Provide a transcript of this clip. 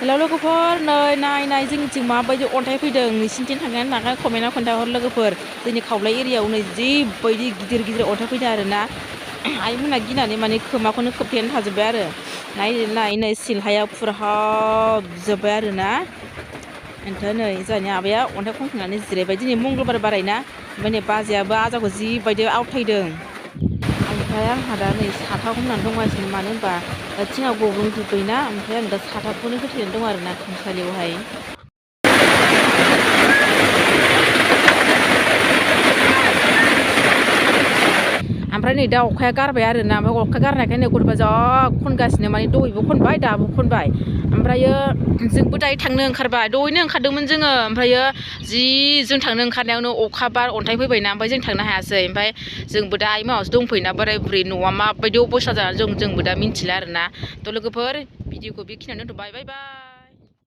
हेल' लोगोफोर नाय जोंनिथिं माबायदि अन्थाइ फैदों नोंसिनिथिं थांनानै नागा कमेन्टआव खोन्थाहर लोगोफोर जोंनि खावलाय एरियायाव नै जिबायदि गिदिर अन्थाइ फैदों आरोना आइमोना गिनानै माने खोमाखौनो खोबथेनानै थाजोब्बाय आरो नै सिलहाया फुरहाबजोब्बाय आरोना ओमफ्राय नै जोंहानि आबाया अन्थाइ खनखांनानै जिरायबाय दिनै मंगलबार बारायना ओमफ्राय नै बाजैयाबो आजाखौ जिबायदि आवथायदों ओमफ्राय आंहा दा नै साथा हमनानै दंगासिनो मानो होनबा थिङा गब्लंजोब्बायना ओमफ्राय आं दा साथाखौनो होथेनानै दं आरोना खामसालियावहाय ओमफ्राय नै दा अखाया गारबाय आरोना ओमफ्राय अखा गारनायखाय नै गथ'फ्रा जा खनगासिनो माने दहायबो खनबाय दाबो खनबाय ओमफ्रायो जोंबो दायो थांनो ओंखारबाय दहायनो ओंखारदोंमोन जोङो ओमफ्रायो जों थांनो ओंखारनायावनो अखा बार अन्थाइ फैबायना ओमफ्राय जों थांनो हायासै ओमफ्राय जोंबो दा आइ मावासो दंफैयोना बोराय बुरै न'आ माबायदि अबस्था जानानै जोंबो दा मिन्थिला आरोना थ' लोगोफोर भिडिअखौ बेखिनियावनो दोनथ'बाय बाय बाय।